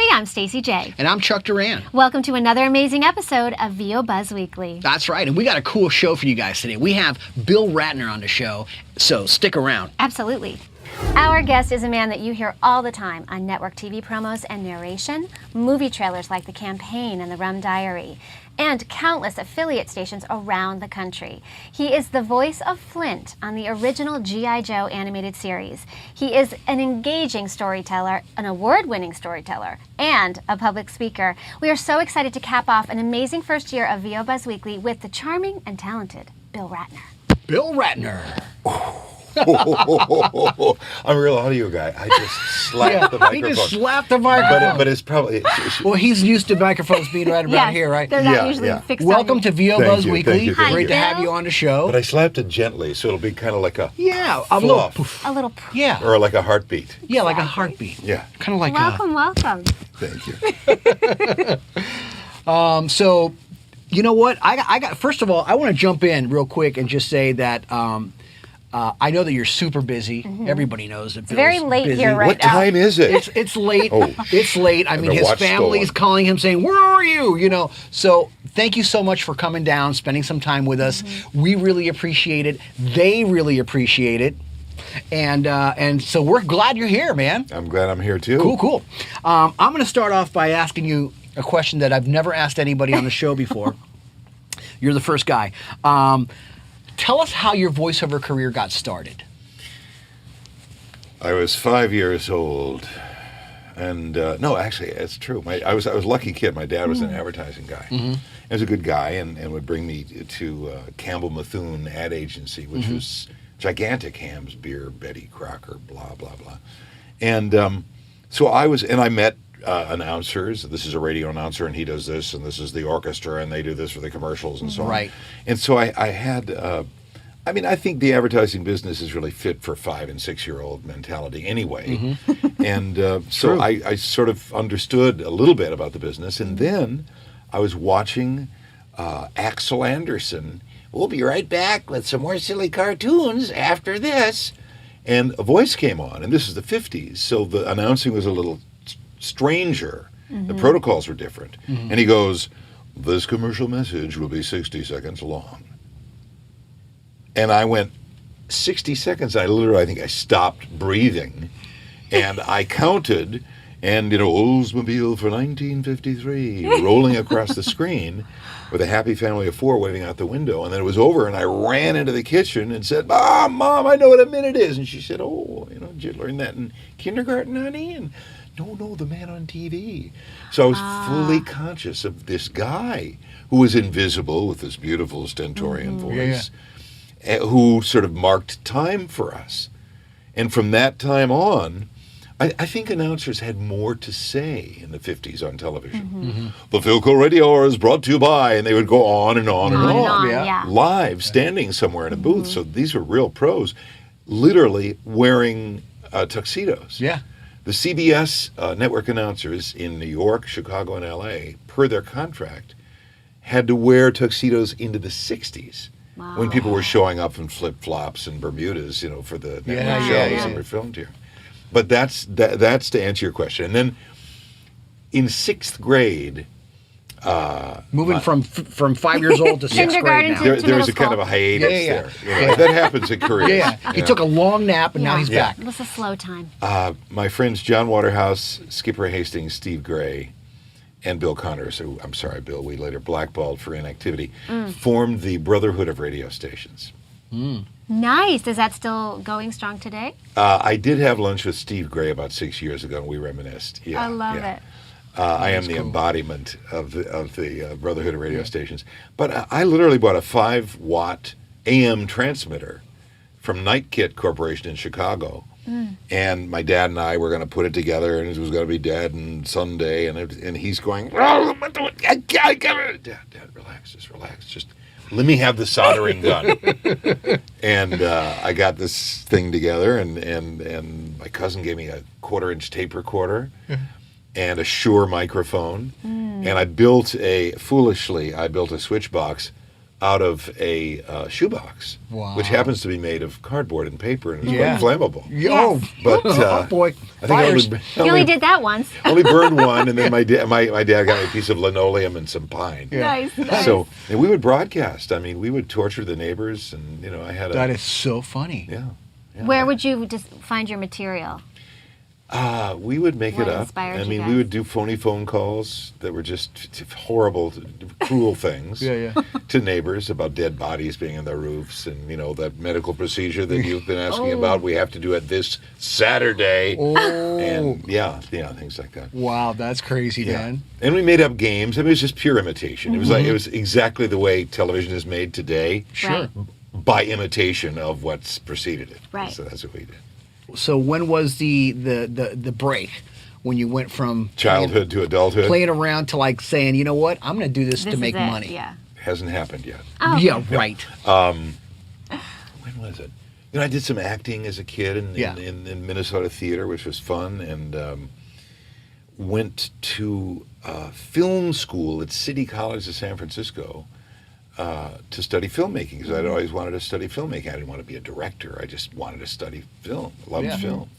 everybody. I'm Stacey J. And I'm Chuck Duran. Welcome to another amazing episode of VO Buzz Weekly. That's right. And we got a cool show for you guys today. We have Bill Ratner on the show, so stick around. Absolutely. Our guest is a man that you hear all the time on network TV promos and narration, movie trailers like The Campaign and The Rum Diary, and countless affiliate stations around the country. He is the voice of Flint on the original G.I. Joe animated series. He is an engaging storyteller, an award-winning storyteller, and a public speaker. We are so excited to cap off an amazing first year of VO Buzz Weekly with the charming and talented Bill Ratner. Bill Ratner. I'm a real audio guy. I just slapped the microphone. He just slapped the microphone. But it's probably... Well, he's used to microphones being right about here, right? They're not usually fixed Welcome on to VO Buzz Weekly. Hi, Great to Bill. have you on the show. But I slapped it gently, so it'll be kind of like a a little fluff. A little... Yeah. Or like a heartbeat. Yeah, like a heartbeat. Yeah. Kind of like Welcome. Thank you. So, you know what? I got. First of all, I want to jump in real quick and just say that I know that you're super busy. Mm-hmm. Everybody knows that Bill's very late busy. here right What time is it? It's late. Oh. It's late. I mean, the his watch family's stolen. calling him saying, "Where are you?" You know. So thank you so much for coming down, spending some time with us. Mm-hmm. We really appreciate it. They really appreciate it. And so we're glad you're here, man. I'm glad I'm here, too. Cool. I'm going to start off by asking you a question that I've never asked anybody on the show before. You're the first guy. Tell us how your voiceover career got started. I was 5 years old. And, no, actually, it's true. I was a lucky kid. My dad was an advertising guy. Mm-hmm. He was a good guy and would bring me to Campbell Methune ad agency, which was gigantic hams, beer, Betty Crocker, blah, blah, blah. And so I met announcers. This is a radio announcer, and he does this, and this is the orchestra, and they do this for the commercials and so on. Right. And so I had... I think the advertising business is really fit for 5- and 6-year-old mentality anyway. Mm-hmm. And so I sort of understood a little bit about the business. And then I was watching Axel Anderson. We'll be right back with some more silly cartoons after this. And a voice came on, and this is the 50s. So the announcing was a little stranger. Mm-hmm. The protocols were different. Mm-hmm. And he goes, "This commercial message will be 60 seconds long." And I went 60 seconds. I think I stopped breathing, and I counted, and Oldsmobile for 1953 rolling across the screen with a happy family of 4 waving out the window. And then it was over, and I ran into the kitchen and said, Mom, I know what a minute is. And she said, did you learn that in kindergarten, honey? And no, the man on TV. So I was fully conscious of this guy who was invisible with this beautiful stentorian voice. Who sort of marked time for us. And from that time on, I think announcers had more to say in the 50s on television. Mm-hmm. Mm-hmm. The Philco Radio Hour is brought to you by, and they would go on and on and on. Live, standing somewhere in a booth. So these are real pros, literally wearing tuxedos. Yeah. The CBS network announcers in New York, Chicago, and LA, per their contract, had to wear tuxedos into the 60s. Wow. When people were showing up in flip-flops and Bermudas, for the network shows that were filmed here. But that's to answer your question. And then in 6th grade... Moving from 5 years old to 6th grade now. There was a kind of a hiatus there. That happens in careers. Yeah. He took a long nap, and now he's back. It was a slow time. My friends John Waterhouse, Skipper Hastings, Steve Gray, and Bill Connors, who, I'm sorry, Bill, we later blackballed for inactivity, formed the Brotherhood of Radio Stations. Mm. Nice. Is that still going strong today? I did have lunch with Steve Gray about 6 years ago, and we reminisced. Yeah, I love it. I am the embodiment of the Brotherhood of Radio Stations. But I literally bought a 5-watt AM transmitter from Night Kit Corporation in Chicago. And my dad and I were going to put it together, and it was going to be Dad and Sunday, and he's going, Dad, relax, just let me have the soldering gun. And I got this thing together, and my cousin gave me a 1/4-inch tape recorder and a Shure microphone, and I built a switch box out of a shoebox, Wow. which happens to be made of cardboard and paper and is Yeah. quite flammable. Yo, But oh boy, I think fires. You only did that once. only burned one, and then my dad got me a piece of linoleum and some pine. Yeah. Nice. So and we would broadcast. I mean, we would torture the neighbors, and I had That is so funny. yeah. Where would you just find your material? We would make What it up. inspired I you mean, guys? we would do phony phone calls that were just horrible, cruel things Yeah. to neighbors about dead bodies being on their roofs, and that medical procedure that you've been asking about. We have to do it this Saturday, Oh, and things like that. wow, that's crazy, man. And we made up games. I mean, it was just pure imitation. It was like it was exactly the way television is made today, Sure. Right. by imitation of what's preceded it. Right. So that's what we did. So when was the break when you went from Childhood to adulthood playing around to like saying, you know what, I'm going to do this to This make is it. money? Yeah. hasn't happened yet. Oh, Yeah, okay. right. When was it? I did some acting as a kid in Minnesota theater, which was fun, and went to film school at City College of San Francisco to study filmmaking, because I'd always wanted to study filmmaking. I didn't want to be a director. I just wanted to study film. Loved Yeah. film.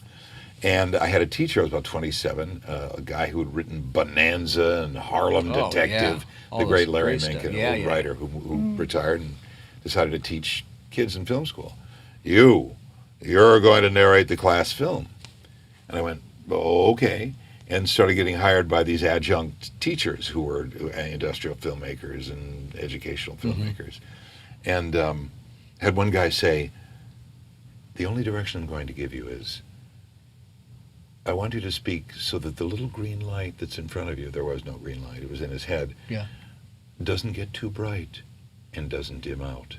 And I had a teacher, I was about 27, a guy who had written Bonanza and Harlem Oh, Detective, yeah. All the those great Larry great stuff. Menken, Yeah, an old yeah. writer who retired and decided to teach kids in film school. You're going to narrate the class film. And I went, oh, okay. And started getting hired by these adjunct teachers who were industrial filmmakers and educational filmmakers. And had one guy say, the only direction I'm going to give you is, I want you to speak so that the little green light that's in front of you, there was no green light, it was in his head, Yeah. doesn't get too bright and doesn't dim out.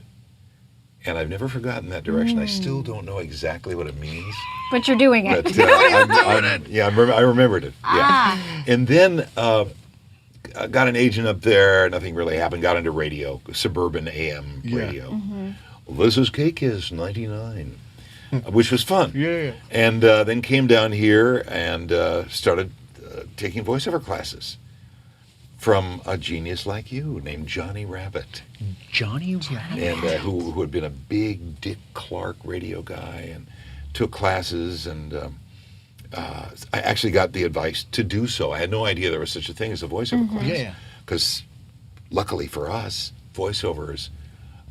And I've never forgotten that direction. I still don't know exactly what it means. But you're doing it. But I remembered it. Yeah. And then I got an agent up there. Nothing really happened. Got into radio, suburban AM radio. Well, this is KKISS 99, which was fun. Yeah. And then came down here and started taking voiceover classes from a genius like you named Johnny Rabbit. Johnny Rabbit. And who had been a big Dick Clark radio guy, and took classes, and I actually got the advice to do so. I had no idea there was such a thing as a voiceover class. Yeah. Because luckily for us, voiceovers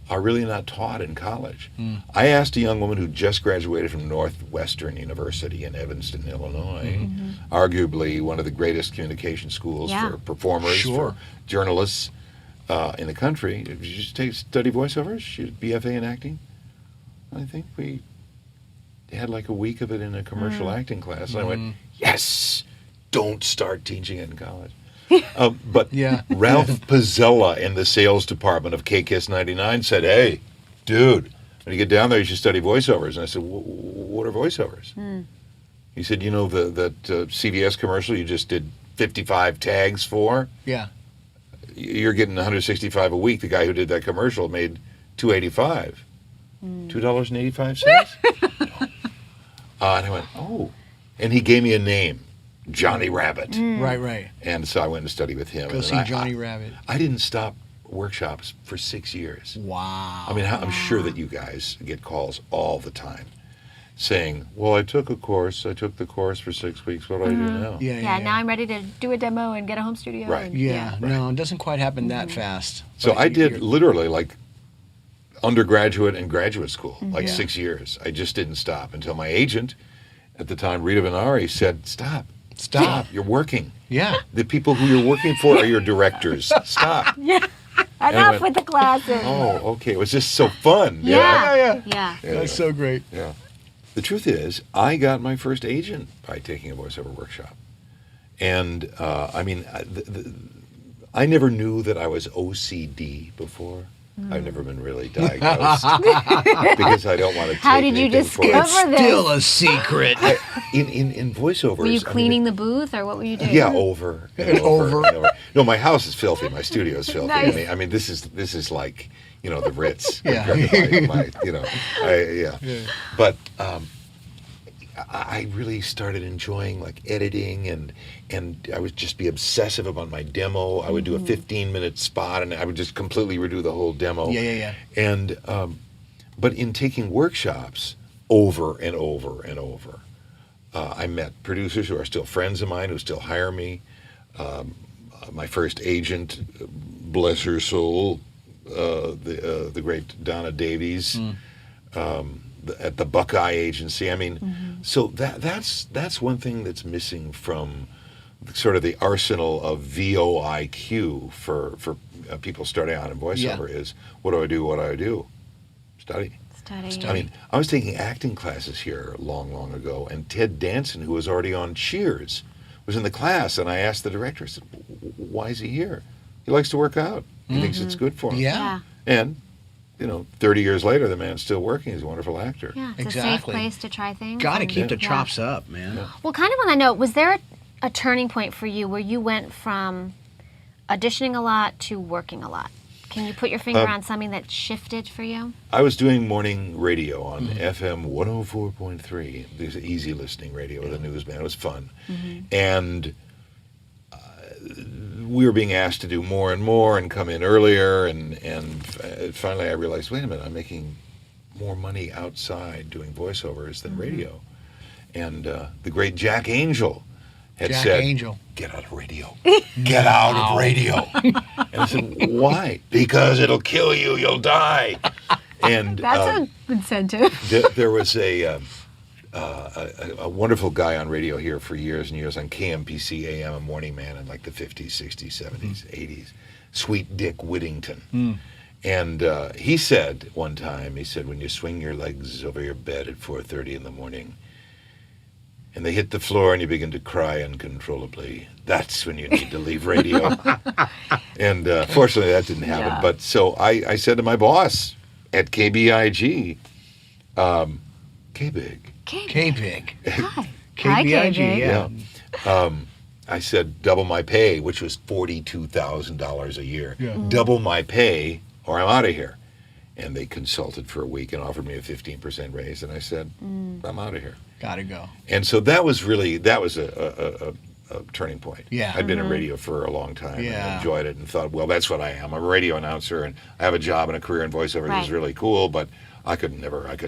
are really not taught in college. I asked a young woman who just graduated from Northwestern University in Evanston, Illinois, arguably one of the greatest communication schools for performers, Sure. for journalists in the country. Did you just study voiceovers? She's BFA in acting? I think we had like a week of it in a commercial acting class. And I went, yes, don't start teaching it in college. But Yeah. Ralph Pizzella in the sales department of KKISS 99 said, hey, dude, when you get down there, you should study voiceovers. And I said, what are voiceovers? He said, you know that CVS commercial you just did 55 tags for? Yeah. You're getting 165 a week. The guy who did that commercial made $2.85. $2.85? And I went, oh. And he gave me a name, Johnny Rabbit. Right. And so I went to study with him. Go and see then Johnny Rabbit. I didn't stop workshops for 6 years. Wow. I mean, I'm sure that you guys get calls all the time saying, well, I took the course for 6 weeks. What do I do now? Yeah. Now I'm ready to do a demo and get a home studio. Right. and- Yeah. No, it doesn't quite happen that fast. So But I did you're- literally like undergraduate and graduate school, like Yeah. 6 years. I just didn't stop until my agent at the time, Rita Venari, said, stop. You're working. Yeah. The people who you're working for are your directors. Stop. Enough Anyway. with the classes. Oh, okay. It was just so fun. you know? Yeah. Yeah. That's so great. Yeah. The truth is, I got my first agent by taking a voiceover workshop. And, I mean, I never knew that I was OCD before. I've never been really diagnosed because I don't want to take How did you anything for it. discover this? Still a secret. In voiceovers. Were you I mean, cleaning the booth, or what were you doing? Yeah, over and over. And over. No, my house is filthy. My studio is filthy. Nice. I mean, this is like, the Ritz. Yeah. compared to my But I really started enjoying like editing, and I would just be obsessive about my demo. I would do a 15-minute spot, and I would just completely redo the whole demo. Yeah. And but in taking workshops over and over and over, I met producers who are still friends of mine who still hire me. My first agent, bless her soul, the great Donna Davies. At the Buckeye Agency. I mean, so that's one thing that's missing from sort of the arsenal of VOIQ for people starting out in voiceover is, what do I do? What do I do? Study. I mean, I was taking acting classes here long ago, and Ted Danson, who was already on Cheers, was in the class, and I asked the director, I said, why is he here? He likes to work out. He thinks it's good for him. Yeah. And 30 years later, the man's still working. He's a wonderful actor. Yeah, it's Exactly. a safe place to try things. Got to and- keep the chops up, man. Yeah. Well, kind of want to know, was there a turning point for you where you went from auditioning a lot to working a lot? Can you put your finger on something that shifted for you? I was doing morning radio on FM 104.3. This easy listening radio with a newsman. It was fun. And we were being asked to do more and more and come in earlier. And finally I realized, wait a minute, I'm making more money outside doing voiceovers than radio. And the great Jack Angel had said, get out of radio. Get out of radio. And I said, why? Because it'll kill you. You'll die. And That's an incentive. there was a wonderful guy on radio here for years and years on KMPC AM, a morning man in like the 50s, 60s, 70s, 80s, Sweet Dick Whittington. And he said one time, when you swing your legs over your bed at 4:30 in the morning and they hit the floor and you begin to cry uncontrollably, that's when you need to leave radio. And fortunately that didn't happen. Yeah. But so I said to my boss at KBIG, K-Big. K-Big. Hi. KBIG, K-Big. yeah. I said double my pay, which was $42,000 a year. Yeah. Double my pay or I'm out of here. And they consulted for a week and offered me a 15% raise. And I said, I'm out of here. Gotta go. And so that was a turning point. Yeah. I'd been in radio for a long time Yeah. and enjoyed it and thought, well, that's what I am. I'm a radio announcer and I have a job and a career in voiceover. Right. This is really cool, but I could never. And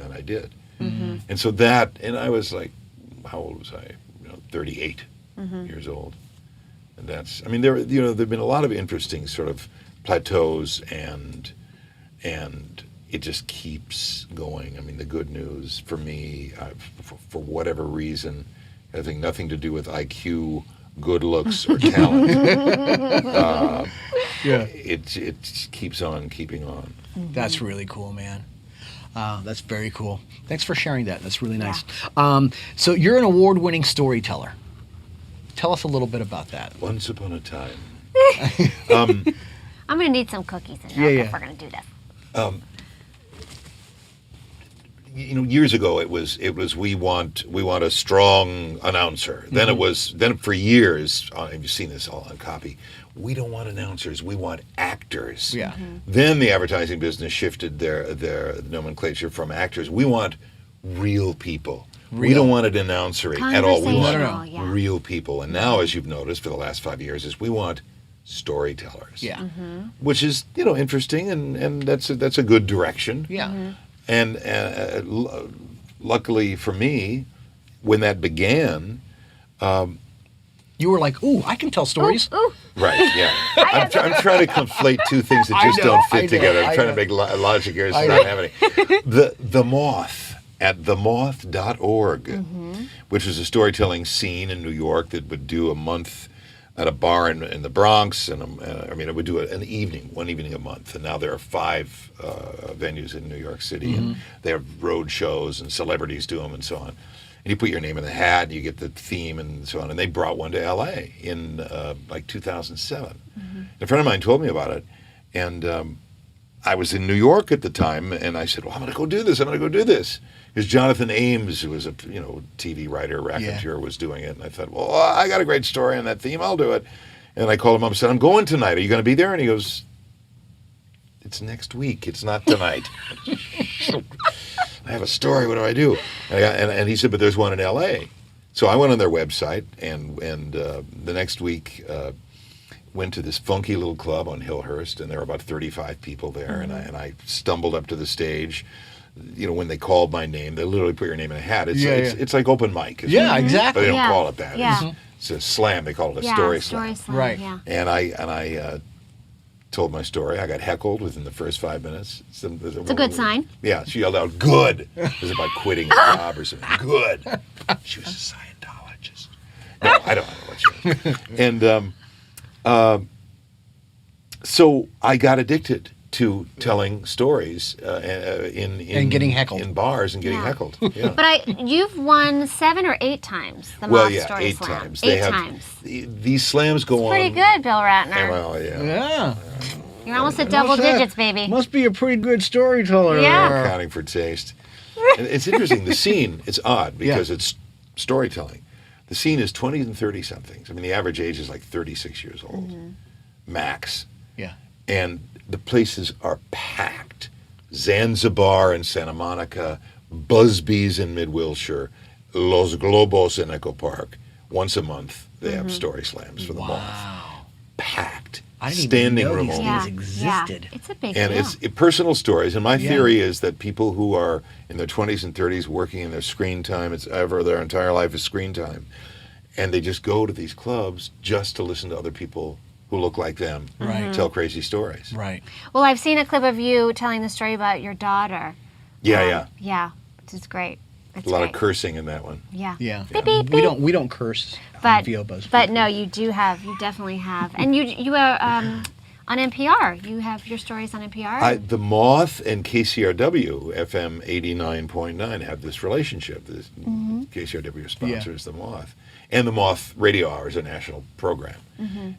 then I did. And so and I was like, how old was I? 38 years old. And there've been a lot of interesting sort of plateaus and it just keeps going. I mean, the good news for me, for whatever reason, having nothing to do with IQ, good looks, or talent, it keeps on keeping on. That's really cool, man. That's very cool. Thanks for sharing that. That's really nice. So you're an award-winning storyteller. Tell us a little bit about that. Once upon a time. I'm going to need some cookies in there if we're going to do this. Years ago it was we want a strong announcer. Then for years, you've seen this all on copy. We don't want announcers. We want actors. Yeah. Then the advertising business shifted their nomenclature from actors. We want real people. We don't want it announcery at all. We want Conversational, real people. And now, as you've noticed for the last 5 years, we want storytellers. Yeah. Which is interesting, and that's a good direction. Yeah. And luckily for me, when that began, You were like, ooh, I can tell stories. Ooh. right? Yeah, I'm trying to conflate two things that just don't fit together. I'm trying to make logic here. It's not happening. The Moth at themoth.org, which was a storytelling scene in New York that would do a month at a bar in the Bronx, and it would do one evening a month. And now there are 5 venues in New York City, and they have road shows, and celebrities do them, and so on. And you put your name in the hat, and you get the theme, and so on. And they brought one to L.A. in like 2007. A friend of mine told me about it, and I was in New York at the time, and I said, "Well, I'm going to go do this." Because Jonathan Ames, who was a TV writer, raconteur, was doing it, and I thought, well, I got a great story on that theme, I'll do it. And I called him up and said, I'm going tonight. Are you going to be there? And he goes, it's next week. It's not tonight. I have a story. What do I do? And he said, but there's one in L.A. So I went on their website, and the next week went to this funky little club on Hillhurst, and there were about 35 people there, and I stumbled up to the stage. You know, when they called my name, they literally put your name in a hat. It's like open mic. Yeah, exactly. But they don't Yeah. call it that. Yeah. It's a slam. They call it a Yeah, story slam. Right. Yeah. And I told my story. I got heckled within the first 5 minutes. It's a good sign. Yeah, she yelled out, "Good!" It was about quitting a job or something. Good. She was a Scientologist. No, I don't know what she was. And so I got addicted to telling stories in getting heckled. in bars and getting Yeah. heckled. Yeah. But you've won 7 or 8 times the Well, Moth yeah, Story 8 Slam. times. 8 times. These slams go on. Pretty good, Bill Ratner. Well, yeah. Yeah. You're almost at double digits, baby. Must be a pretty good storyteller. Yeah. Accounting for taste. And it's interesting. The scene, it's odd because it's storytelling. The scene is 20 and 30 somethings. I mean, the average age is like 36 years old, max. Yeah. And the places are packed. Zanzibar in Santa Monica, Busby's in Mid-Wilshire, Los Globos in Echo Park. Once a month, they have story slams for the Moth. Packed. I didn't even Standing know room these only. things existed. It's a big And deal. it's personal stories. And my Yeah. theory is that people who are in their 20s and 30s working in their screen time, their entire life is screen time. And they just go to these clubs just to listen to other people who look like them tell crazy stories. Right. Well, I've seen a clip of you telling the story about your daughter. Yeah. Yeah, which is great. It's A lot great. of cursing in that one. Yeah. Yeah. Beep, beep, We beep. don't curse on But VO Buzz. but no, you definitely have, and you are on NPR. You have your stories on NPR. The Moth and KCRW FM 89.9 have this relationship. KCRW sponsors the Moth, and the Moth Radio Hour is a national program,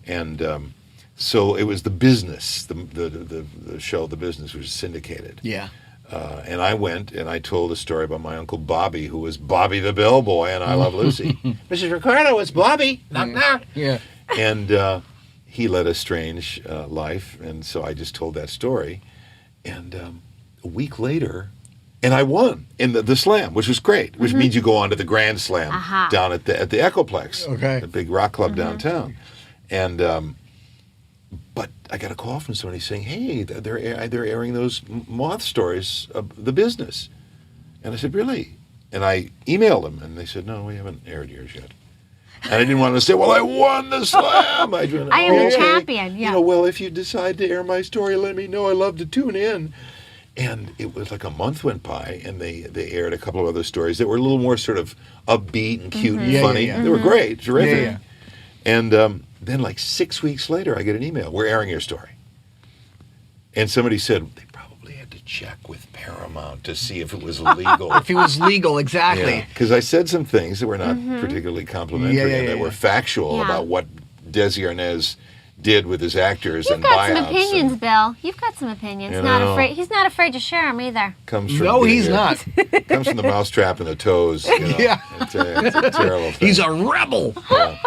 and so it was the business, the show, the business was syndicated. Yeah. And I went and I told a story about my Uncle Bobby, who was Bobby the Bellboy, and I Love Lucy. Mrs. Ricardo, it's Bobby. Knock, knock. Yeah. And he led a strange life, and so I just told that story. And a week later, and I won in the slam, which was great, which means you go on to the Grand Slam down at the Echoplex, the big rock club downtown. And but I got a call from somebody saying, "Hey, they're airing those Moth stories of the business," and I said, "Really?" And I emailed them, and they said, "No, we haven't aired yours yet." And I didn't want to say, "Well, I won the slam." I am the champion. Yeah. You know, well, if you decide to air my story, let me know. I love to tune in. And it was like a month went by, and they aired a couple of other stories that were a little more sort of upbeat and cute and funny. Yeah. They were great, terrific. Yeah. And then like 6 weeks later, I get an email. We're airing your story. And somebody said, they probably had to check with Paramount to see if it was legal. If it was legal, exactly. Because I said some things that were not particularly complimentary and that were factual about what Desi Arnaz did with his actors You've and got buyouts. some opinions, and Bill. You've got some opinions. You Not know. afraid. He's not afraid to share them either. comes from No, being he's not. Comes from the mousetrap and the toes. You know. Yeah. It's a terrible thing. He's a rebel. Yeah.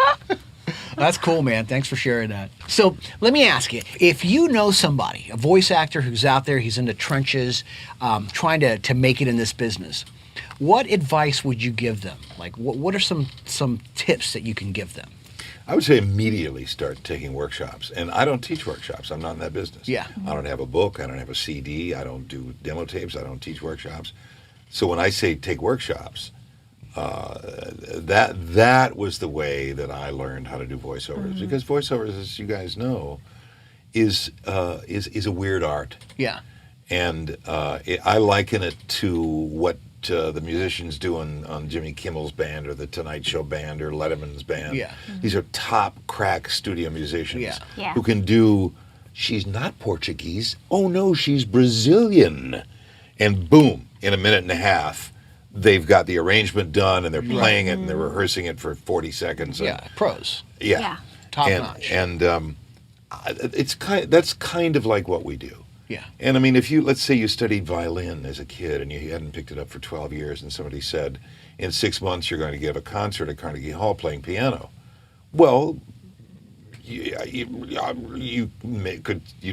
That's cool, man. Thanks for sharing that. So let me ask you, if you know somebody, a voice actor who's out there, he's in the trenches, trying to make it in this business, what advice would you give them? Like, what are some tips that you can give them? I would say immediately start taking workshops. And I don't teach workshops. I'm not in that business. Yeah. I don't have a book. I don't have a CD. I don't do demo tapes. I don't teach workshops. So when I say take workshops, that was the way that I learned how to do voiceovers. Because voiceovers, as you guys know, is a weird art. Yeah. And I liken it to what the musicians do on Jimmy Kimmel's band or the Tonight Show band or Letterman's band. Yeah. These are top crack studio musicians Yeah. who can do, she's not Portuguese, oh no, she's Brazilian. And boom, in a minute and a half, they've got the arrangement done and they're playing it and they're rehearsing it for 40 seconds. Yeah. Pros. Yeah. Top and, notch. And that's kind of like what we do. Yeah. And I mean, if you, let's say you studied violin as a kid and you hadn't picked it up for 12 years and somebody said, in 6 months you're going to give a concert at Carnegie Hall playing piano. Well, you'd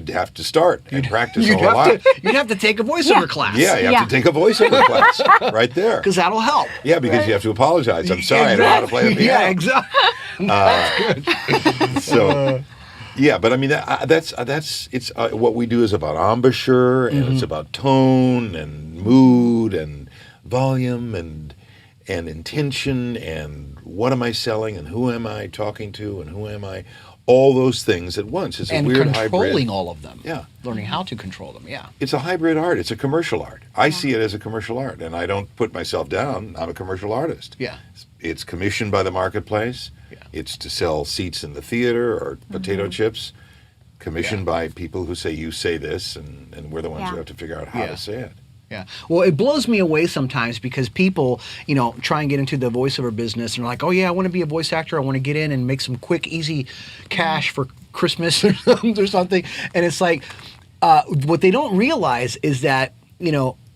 have to start and practice a whole lot. You'd have to take a voiceover class. Yeah, you have to take a voiceover class right there. Because that'll help. Yeah, because you have to apologize. I'm sorry, I don't know how to play the piano. Yeah, exactly. That's good. So, yeah, but I mean that's it's what we do is about embouchure and it's about tone and mood and volume and intention and what am I selling and who am I talking to and who am I, all those things at once. It's a weird hybrid. And controlling all of them. Yeah. Learning how to control them, yeah. It's a hybrid art. It's a commercial art. I see it as a commercial art, and I don't put myself down. I'm a commercial artist. Yeah. It's commissioned by the marketplace. Yeah. It's to sell seats in the theater or potato chips, commissioned by people who say, you say this, and we're the ones who have to figure out how to say it. Yeah. Well, it blows me away sometimes because people, try and get into the voiceover business and are like, oh, yeah, I want to be a voice actor. I want to get in and make some quick, easy cash for Christmas or something. And it's like, what they don't realize is that,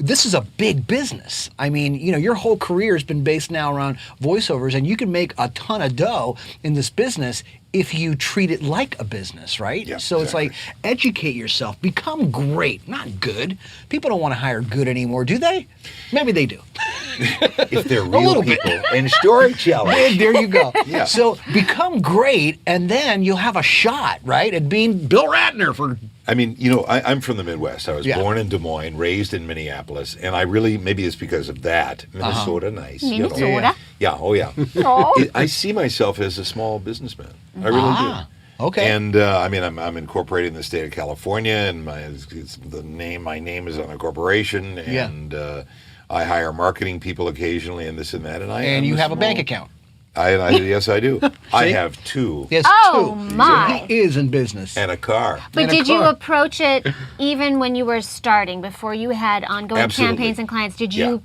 this is a big business. I mean, your whole career has been based now around voiceovers, and you can make a ton of dough in this business if you treat it like a business, right? Yeah, so It's like, educate yourself, become great, not good. People don't want to hire good anymore, do they? Maybe they do. If they're real people and storytelling. There you go. Yeah. So become great, and then you'll have a shot, right, at being Bill Ratner for... I mean, I'm from the Midwest. I was born in Des Moines, raised in Minneapolis, and I really, maybe it's because of that. Minnesota, nice. Minnesota? Yeah, oh yeah. Oh. I see myself as a small businessman. I really do. Okay. And I'm incorporated in the state of California, and my name is on a corporation, and I hire marketing people occasionally, and this and that, and you have a bank account. Yes, I do. I have two. Yes, Oh, two. my. He is in business. And a car. But And a did you car. approach it even when you were starting, before you had ongoing Absolutely. campaigns and clients? Did Yeah. you?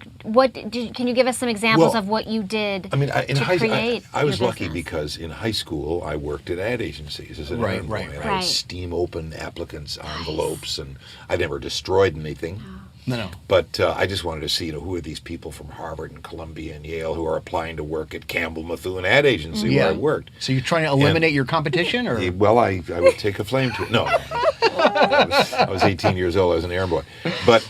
Can you give us some examples Well, of what you did? I mean, in to high school, create I was your lucky business? because in high school I worked at ad agencies as an errand boy, and I Right. had steam open applicants envelopes, and I never destroyed anything. No. But I just wanted to see, who are these people from Harvard and Columbia and Yale who are applying to work at Campbell Methuen Ad Agency where I worked. So you're trying to eliminate your competition, or? Well, I would take a flame to it. No, I was 18 years old. I was an errand boy. But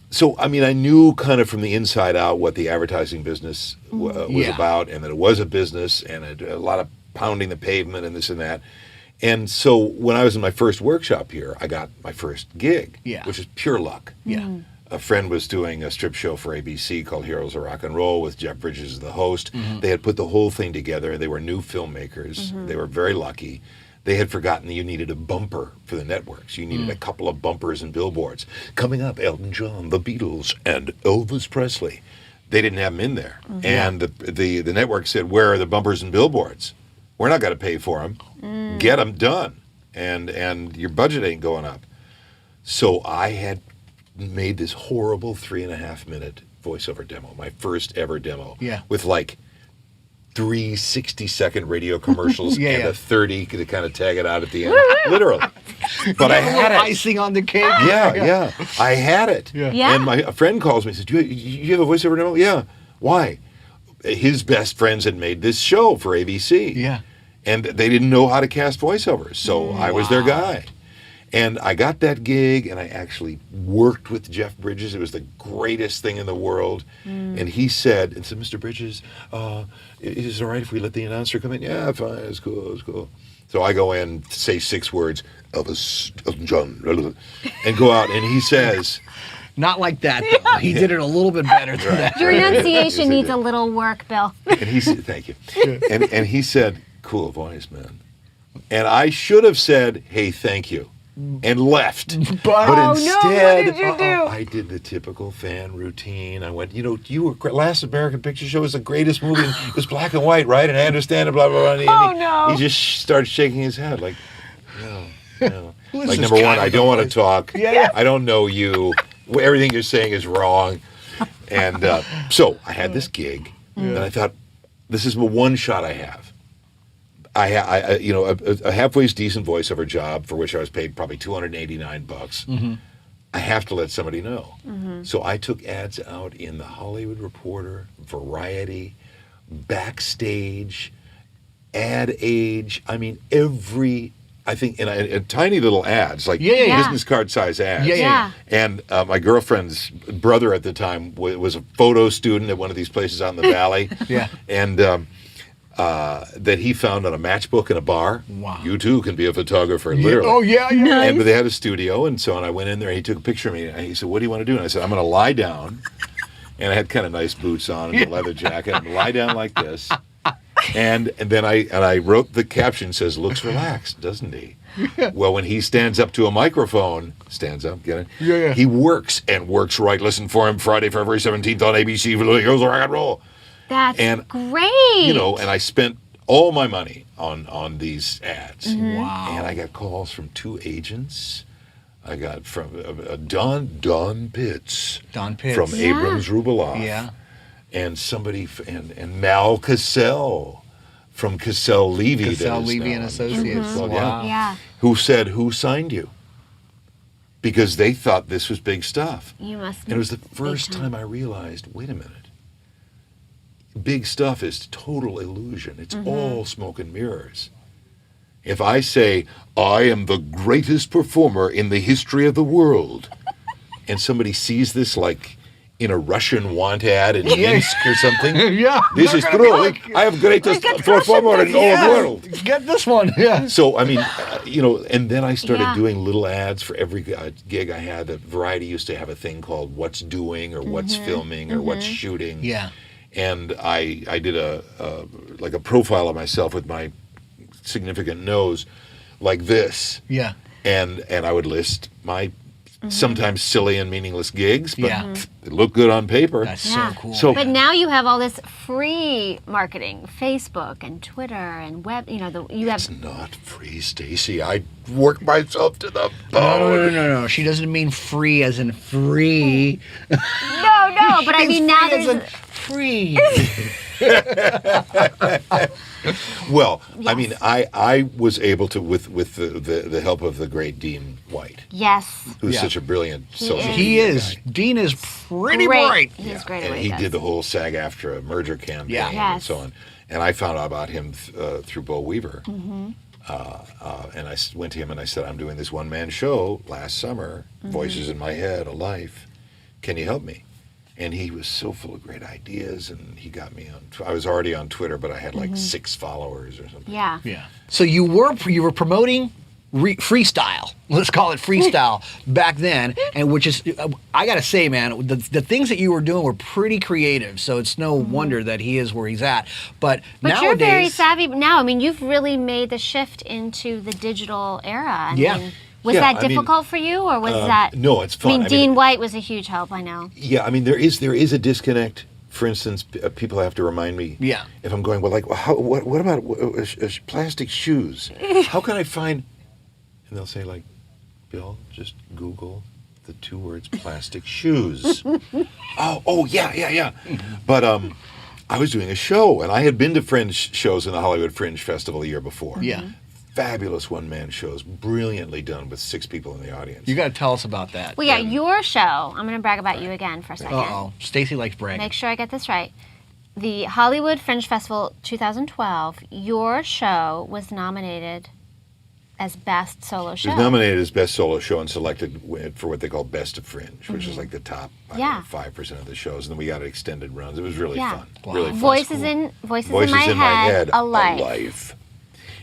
so, I mean, I knew kind of from the inside out what the advertising business was about, and that it was a business, and a lot of pounding the pavement and this and that. And so when I was in my first workshop here, I got my first gig, which is pure luck. Yeah. A friend was doing a strip show for ABC called Heroes of Rock and Roll with Jeff Bridges as the host. They had put the whole thing together. They were new filmmakers. They were very lucky. They had forgotten that you needed a bumper for the networks. You needed a couple of bumpers and billboards. Coming up, Elton John, the Beatles, and Elvis Presley. They didn't have them in there. And the network said, where are the bumpers and billboards? We're not going to pay for them. Get them done. And your budget ain't going up. So I had made this horrible 3.5-minute voiceover demo, my first ever demo, with like 3 60-second radio commercials and a 30 to kind of tag it out at the end, literally. But I had it. Icing on the cake. Yeah, I had it. Yeah. And a friend calls me and says, you have a voiceover demo? Yeah. Why? His best friends had made this show for ABC. Yeah. And they didn't know how to cast voiceovers, so I was their guy. And I got that gig, and I actually worked with Jeff Bridges. It was the greatest thing in the world. And he said, Mr. Bridges, is it all right if we let the announcer come in? Yeah, fine, it's cool. So I go in, say 6 words, Elvis, Elton John, and go out, and he says... Not like that, though. He did it a little bit better than that. Your enunciation needs a little work, Bill. And he said, thank you. And he said, cool voice, man. And I should have said, hey, thank you. And left. But instead, what did you do? I did the typical fan routine. I went, you were Last American Picture Show was the greatest movie. It was black and white, right? And I understand it, blah, blah, blah. And he just started shaking his head like, no. Like, number one, I don't want to talk. I don't know you. Everything you're saying is wrong. And so I had this gig, and I thought, this is the one shot I have. A halfway decent voiceover job for which I was paid probably $289. I have to let somebody know. So I took ads out in the Hollywood Reporter, Variety, Backstage, Ad Age. I mean, I think in tiny little ads, like Yeah. business card size ads. Yeah. And my girlfriend's brother at the time was a photo student at one of these places out in the valley. Yeah. And that he found on a matchbook in a bar. Wow. You too can be a photographer, literally. Oh, yeah. And but they had a studio, and so I went in there. And he took a picture of me, and he said, "What do you want to do?" And I said, "I'm going to lie down." And I had kind of nice boots on and a leather jacket. I'm going to lie down like this, and then I wrote the caption, says, "Looks relaxed, doesn't he?" Well, when he stands up to a microphone, get it? Yeah. He works right. Listen for him Friday, February 17th on ABC for the Heroes of Rock and Roll. That's And, great. And I spent all my money on these ads. Wow. And I got calls from 2 agents. I got from Don Pitts. Don Pitts. From Abrams Rubaloff. Yeah. And somebody, and Mal Cassell from Cassell Levy. Cassell Levy and Associates. Well, Wow. Yeah. Who said, "Who signed you?" Because they thought this was big stuff. You must. And it was the first time I realized, wait a minute. Big stuff is total illusion. It's all smoke and mirrors. If I say, "I am the greatest performer in the history of the world," and somebody sees this like in a Russian want ad in Minsk or something, Yeah. this is true. I am greatest performer in all the world. Get this one. Yeah. So, I mean, and then I started Yeah. doing little ads for every gig I had. That Variety used to have a thing called What's Doing or What's Filming or What's Shooting. Yeah. And I did a profile of myself with my significant nose like this. Yeah. And I would list my sometimes silly and meaningless gigs, but Yeah. it looked good on paper. That's Yeah. so cool. So- But now you have all this free marketing, Facebook and Twitter and web. You have. It's not free, Stacy. I work myself to the bone. No. She doesn't mean free as in free. No, but I mean now Free as in there's. free. Well, I Yes. mean, I was able to, with the help of the great Dean White, Yes. who's Yeah. such a brilliant social is. He media is. guy. Dean is pretty Great. bright. He's great at And what he does. did the whole SAG-AFTRA merger campaign Yeah. and Yes. so on. And I found out about him through Bo Weaver. Mm-hmm. And I went to him and I said, "I'm doing this one-man show last summer, Mm-hmm. Voices in My Head, A Life. Can you help me?" And he was so full of great ideas, and he got me on. I was already on Twitter, but I had like 6 followers or something. Mm-hmm. Yeah. Yeah. So you were promoting freestyle. Let's call it freestyle back then, and which is I got to say, man, the things that you were doing were pretty creative. So it's no wonder that he is where he's at. But nowadays, you're very savvy now. I mean, you've really made the shift into the digital era. I Yeah. mean, was Yeah, that I mean, difficult for you, or was that? no, it's fun. I mean, I mean- Dean White was a huge help. I know. Yeah, I mean, there is a disconnect. For instance, people have to remind me. Yeah. If I'm going, well, like, what about plastic shoes? How can I find? And they'll say, like, "Bill, just Google the 2 words plastic shoes." oh, yeah. But I was doing a show, and I had been to Fringe shows in the Hollywood Fringe Festival the year before. Yeah. Fabulous one-man shows, brilliantly done with 6 people in the audience. You got to tell us about that. Well, yeah, your show. I'm going to brag about you again for a second. Uh-oh. Stacy likes bragging. Make sure I get this right. The Hollywood Fringe Festival 2012. Your show was nominated as best solo show. It was nominated as Best Solo Show and selected for what they call Best of Fringe, which is like the top Yeah. 5% of the shows. And then we got extended runs. It was really Yeah. fun. Wow. Really fun. Voices in my head. A life.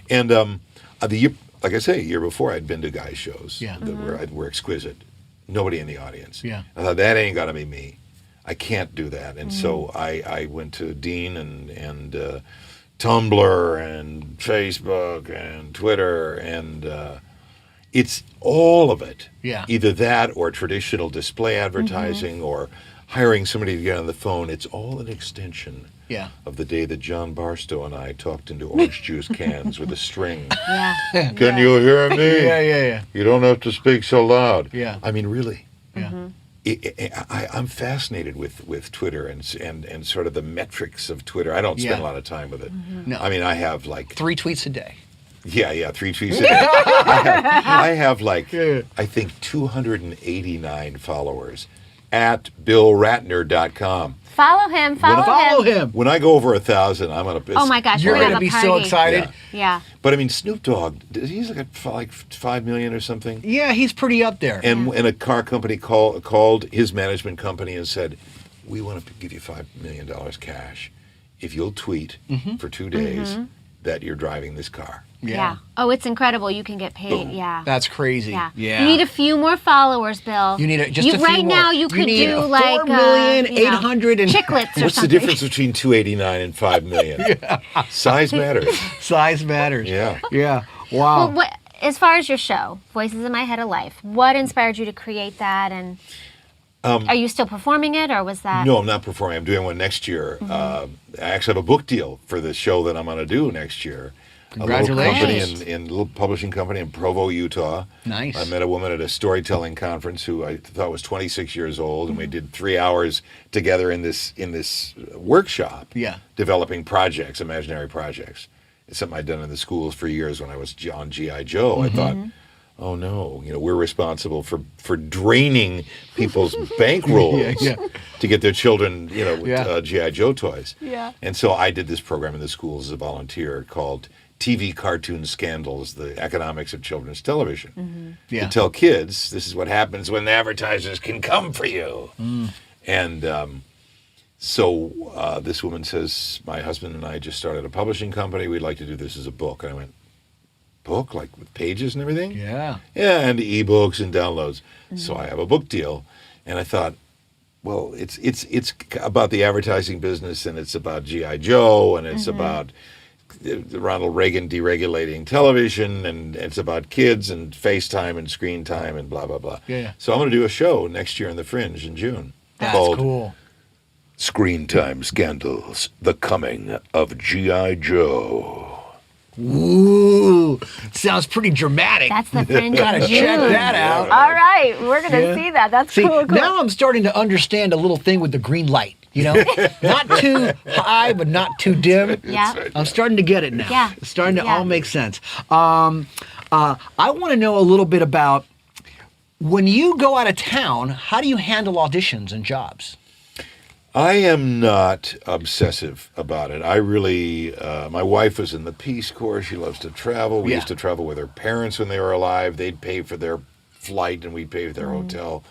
And the year, like I say, a year before I'd been to guys' shows Yeah. that were exquisite. Nobody in the audience. Yeah. I thought, that ain't gonna be me. I can't do that. And so I went to Dean and Tumblr and Facebook and Twitter and it's all of it. Yeah. Either that or traditional display advertising or hiring somebody to get on the phone. It's all an extension Yeah. of the day that John Barstow and I talked into orange juice cans with a string. Yeah. Can you hear me? Yeah. You don't have to speak so loud. Yeah. I mean, really. Yeah. I'm fascinated with Twitter and sort of the metrics of Twitter. I don't spend Yeah. a lot of time with it. No. I mean, I have like 3 tweets a day. 3 tweets a day. I have like Yeah. I think 289 followers, at BillRatner.com. Follow him. Follow him. When I go over 1,000, I'm gonna. Oh my gosh, You're we're going gonna to be have a so party. excited. Yeah. But I mean, Snoop Dogg, he's like at 5 million or something. Yeah, he's pretty up there. And a car company called his management company and said, "We want to give you $5 million cash if you'll tweet for 2 days that you're driving this car." Yeah. Oh, it's incredible. You can get paid. Boom. Yeah. That's crazy. Yeah. Yeah. You need a few more followers, Bill. You need just a few right more. now. You could need do like 4,800,000 and chiclets or What's the something. difference between 289 and 5 million? Size matters. size matters. Yeah. Yeah. Wow. Well, as far as your show, Voices in My Head of Life, what inspired you to create that? And are you still performing it, or was that? No, I'm not performing. I'm doing one next year. I actually have a book deal for the show that I'm going to do next year. Congratulations. A little publishing company in Provo, Utah. Nice. I met a woman at a storytelling conference who I thought was 26 years old, and we did 3 hours together in this workshop. Yeah. Developing projects, imaginary projects. It's something I'd done in the schools for years when I was on G.I. Joe. I thought, oh no, we're responsible for draining people's bankrolls to get their children, with G.I. Joe toys. Yeah. And so I did this program in the schools as a volunteer called TV Cartoon Scandals, the economics of children's television. Yeah. To tell kids, this is what happens when advertisers can come for you. And so this woman says, my husband and I just started a publishing company. We'd like to do this as a book. And I went, book? Like with pages and everything? Yeah. Yeah, and ebooks and downloads. So I have a book deal. And I thought, well, it's about the advertising business, and it's about G.I. Joe, and it's about Ronald Reagan deregulating television, and it's about kids and FaceTime and screen time and blah, blah, blah. Yeah. So I'm going to do a show next year in the Fringe in June. That's called cool. Screen Time Scandals, The Coming of G.I. Joe. Ooh, sounds pretty dramatic. That's the Fringe. Gotta in check June. that out. All right, we're gonna see that. That's See, cool. now I'm starting to understand a little thing with the green light. Not too high, but not too dim. Yeah. I'm starting to get it now. Yeah. It's starting to Yeah. all make sense. I want to know a little bit about when you go out of town, how do you handle auditions and jobs? I am not obsessive about it. I really, my wife was in the Peace Corps. She loves to travel. We used to travel with her parents when they were alive. They'd pay for their flight and we'd pay for their hotel.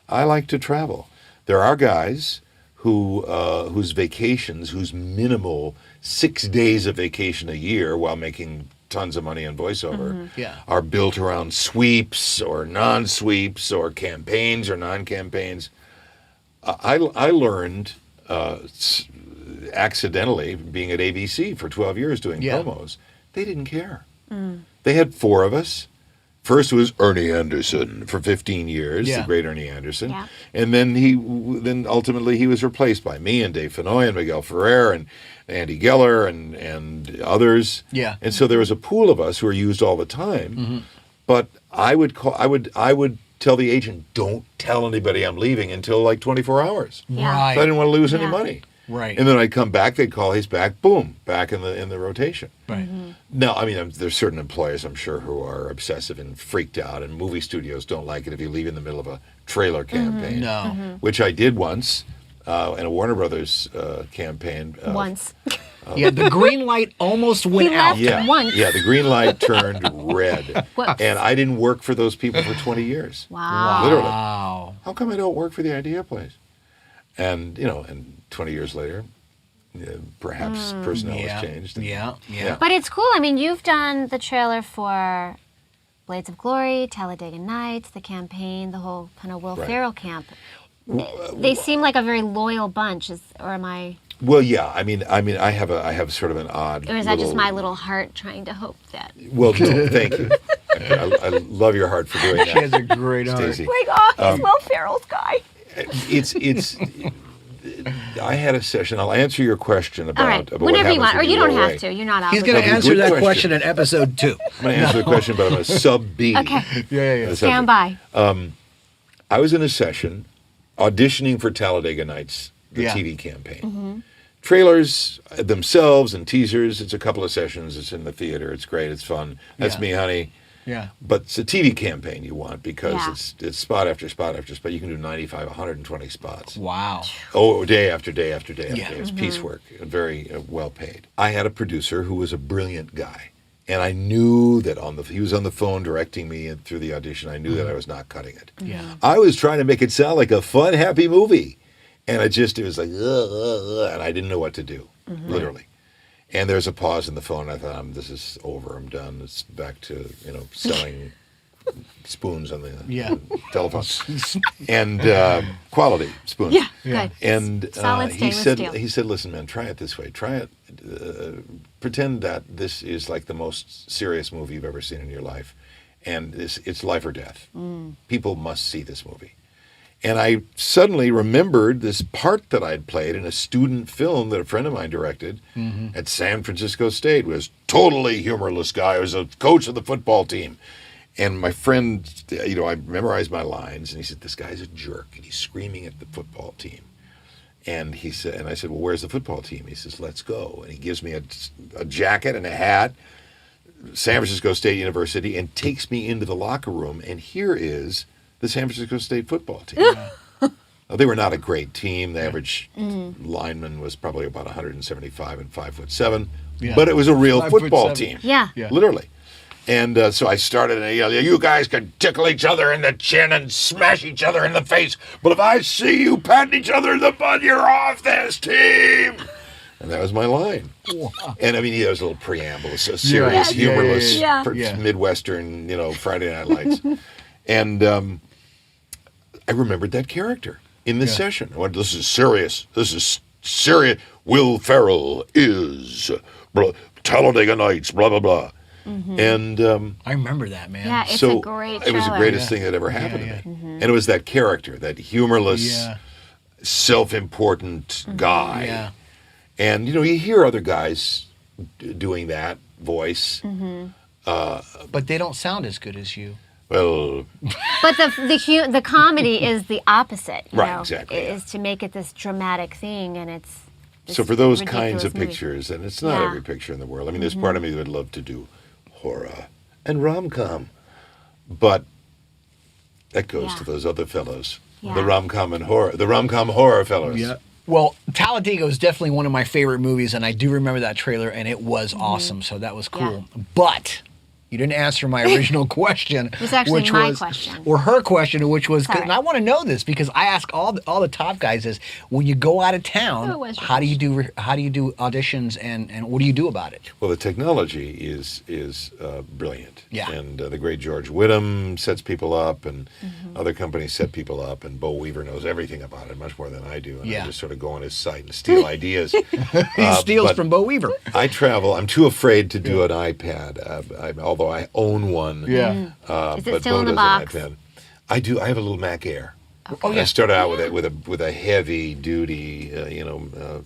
I like to travel. There are guys whose vacations, whose minimal 6 days of vacation a year while making tons of money on voiceover are built around sweeps or non-sweeps or campaigns or non-campaigns. I learned accidentally being at ABC for 12 years doing promos. They didn't care. They had 4 of us. First was Ernie Anderson for 15 years, the great Ernie Anderson. Yeah. And then ultimately he was replaced by me and Dave Fennoy and Miguel Ferrer and Andy Geller and others. Yeah. And so there was a pool of us who were used all the time. But I would tell the agent, don't tell anybody I'm leaving until like 24 hours. Yeah. Right. So I didn't want to lose any money. Right. And then I'd come back, they'd call, he's back, boom, back in the rotation. Right. No, I mean, there's certain employers, I'm sure, who are obsessive and freaked out, and movie studios don't like it if you leave in the middle of a trailer campaign. No. Which I did once in a Warner Brothers campaign. Once. Yeah, the green light almost went He out. left once. Yeah, the green light turned red. Whoops. And I didn't work for those people for 20 years. Wow. Literally. Wow. How come I don't work for the idea place? And, and 20 years later, perhaps personnel has changed. And- Yeah. But it's cool. I mean, you've done the trailer for Blades of Glory, Talladega Nights, the campaign, the whole kind of Will Ferrell camp. They seem like a very loyal bunch, or am I? Well, yeah. I mean, I have sort of an odd. Or is that just my little heart trying to hope that? Well, no, thank you. I love your heart for doing that. She has a great art. Stacey. Like, oh, he's Will Ferrell's guy. It's. I had a session. I'll answer your question about, All right, about whenever what you want, or happens you when don't go have away. to. You're not He's obligated. going to That'd be a answer good that question. question in episode 2. I'm going to answer the question, but I'm going to sub B. Okay. Yeah. Stand by. I was in a session auditioning for Talladega Nights, the Yeah. TV campaign. Trailers themselves and teasers. It's a couple of sessions. It's in the theater. It's great. It's fun. That's Yeah. me, honey. Yeah. But it's a TV campaign you want because Yeah. it's spot after spot after spot. You can do 95, 120 spots. Wow. Oh, day after day after day after Yeah. day. It's piecework, very well paid. I had a producer who was a brilliant guy. And I knew that he was on the phone directing me through the audition. I knew that I was not cutting it. Yeah. I was trying to make it sound like a fun, happy movie. And it was like, and I didn't know what to do, literally. And there's a pause in the phone. I thought, this is over. I'm done. It's back to, selling spoons on the Yeah. telephone. And quality spoons. Yeah, Yeah. good. And Solid he stainless said, listen, man, try it this way. Try it. Pretend that this is like the most serious movie you've ever seen in your life. And it's life or death. People must see this movie. And I suddenly remembered this part that I'd played in a student film that a friend of mine directed at San Francisco State. He was a totally humorless guy. He was a coach of the football team. And my friend, I memorized my lines, and he said, this guy's a jerk, and he's screaming at the football team. And I said, well, where's the football team? He says, let's go. And he gives me a jacket and a hat, San Francisco State University, and takes me into the locker room. And here is the San Francisco State football team. They were not a great team. The average lineman was probably about 175 and 5'7", but it was a real football team. Yeah. Literally. And so I started, you guys can tickle each other in the chin and smash each other in the face, but if I see you patting each other in the butt, you're off this team. And that was my line. Wow. And there was a little preamble, a serious, humorless, Midwestern, Friday Night Lights. And I remembered that character in this session. I went, this is serious. This is serious. Will Ferrell is Talladega Nights, blah, blah, blah. And I remember that, man. Yeah, it's a great trailer. It was the greatest thing that ever happened to me. And it was that character, that humorless, self-important guy. Yeah. And, you hear other guys doing that voice. But they don't sound as good as you. Well, But the comedy is the opposite. Right, exactly, Is to make it this dramatic thing, and it's so for those ridiculous kinds of movie. pictures, and it's not every picture in the world. There's part of me that would love to do horror and rom-com, but that goes to those other fellows, the rom-com horror fellows. Yeah. Well, Talladega was definitely one of my favorite movies, and I do remember that trailer, and it was awesome. So that was cool. Yeah. But you didn't answer my original question. It was actually my question. Or her question, which was, Sorry. and I want to know this because I ask all the top guys is, when you go out of town, how do you do auditions, and what do you do about it? Well, the technology is brilliant. Yeah. And the great George Whittam sets people up, and other companies set people up, and Bo Weaver knows everything about it, much more than I do. And I just sort of go on his site and steal ideas. He steals from Bo Weaver. I travel. I'm too afraid to do an iPad, although I own one. Yeah. Is it but still Bo in the does box? an iPad. I do. I have a little Mac Air. Oh, I started out with a heavy duty,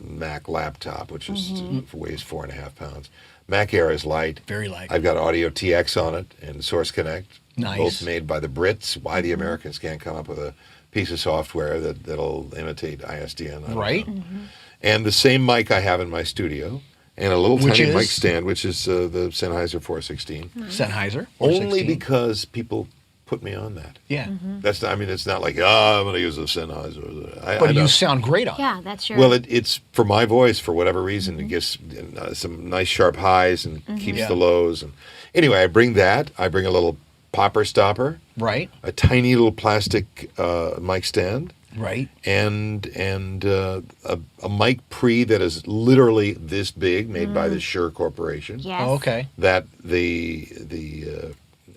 Mac laptop, which weighs 4.5 pounds. Mac Air is light. Very light. I've got Audio TX on it and Source Connect. Nice. Both made by the Brits. Why the Americans can't come up with a piece of software that'll imitate ISDN. I don't Right. know. And the same mic I have in my studio. And a little Which tiny is? mic stand, which is the Sennheiser 416. Sennheiser. Only 416. because people put me on that. Yeah. That's not, it's not like, I'm going to use a Sennheiser. I But know. you sound great on it. Yeah, that's your. Well, it's for my voice, for whatever reason. It gets some nice sharp highs and keeps the lows. And anyway, I bring that. I bring a little popper stopper, Right. a tiny little plastic mic stand, Right. and a mic pre that is literally this big, made by the Shure Corporation. Yes. Oh, okay. That the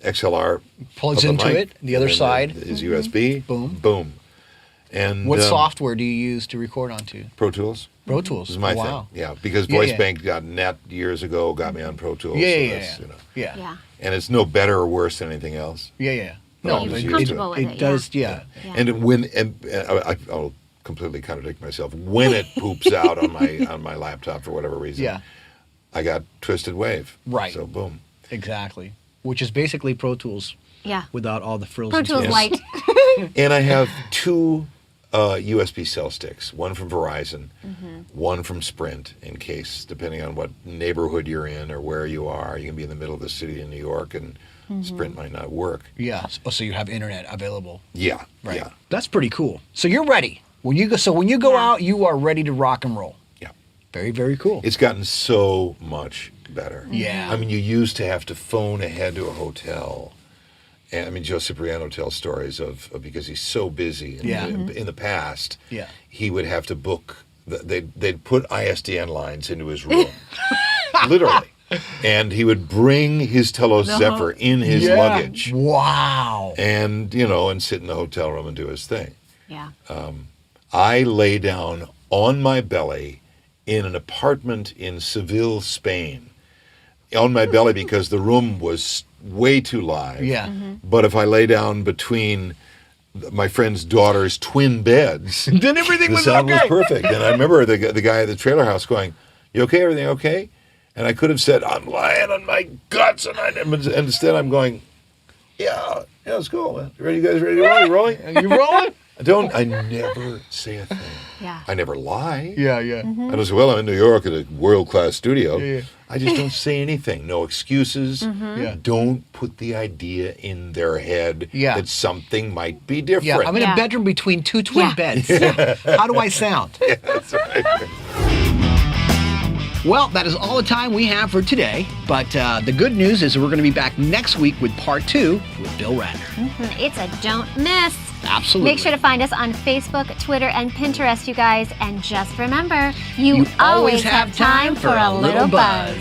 XLR Plugs of into mic, it. The other and then side. is USB. Boom. Boom. And What software do you use to record onto? Pro Tools. Pro Tools. This is my Wow. thing. Yeah, because Yeah, VoiceBank got net years ago, got me on Pro Tools. Yeah, so yeah, that's, yeah. you know. Yeah. Yeah. And it's no better or worse than anything else. Yeah, yeah. No, No, I'm just You're used to comfortable with it it. does, yeah. Yeah. And I'll completely contradict myself. When it poops out on my laptop for whatever reason, Yeah. I got Twisted Wave. Right. So boom. Exactly. Which is basically Pro Tools Yeah. without all the frills. Pro and Tools stuff. Lite. And I have two USB cell sticks, one from Verizon, one from Sprint, in case, depending on what neighborhood you're in or where you are. You can be in the middle of the city in New York and Sprint might not work. Yeah. So you have internet available. Yeah, Right. yeah, That's pretty cool. So you're ready. When you go out, you are ready to rock and roll. yeah. Very, very cool. It's gotten so much better. Yeah. I mean, you used to have to phone ahead to a hotel. And I mean, Joe Cipriano tells stories of because he's so busy. In the past, Yeah. he would have to book. They'd put ISDN lines into his room, literally, and he would bring his Telos Zephyr in his luggage. Wow. And and sit in the hotel room and do his thing. Yeah. I lay down on my belly in an apartment in Seville, Spain. On my belly because the room was way too live. Yeah. But if I lay down between my friend's daughter's twin beds, Then everything the was sound okay. was perfect. And I remember the guy at the trailer house going, "You okay? Everything okay?" And I could have said, "I'm lying on my guts," and instead I'm going, "Yeah, it's cool, man. You guys ready to roll? You rolling? You rolling? I never say a thing. Yeah. I never lie. Yeah, yeah. I don't say, well, I'm in New York at a world-class studio. Yeah. I just don't say anything. No excuses. Yeah. Don't put the idea in their head Yeah. that something might be different. Yeah, I'm in Yeah. a bedroom between two twin Yeah. beds. How do I sound? That's right. Well, that is all the time we have for today. But the good news is we're going to be back next week with part 2 with Bill Ratner. It's a don't miss. Absolutely. Make sure to find us on Facebook, Twitter, and Pinterest, you guys. And just remember, you always have time for a little buzz.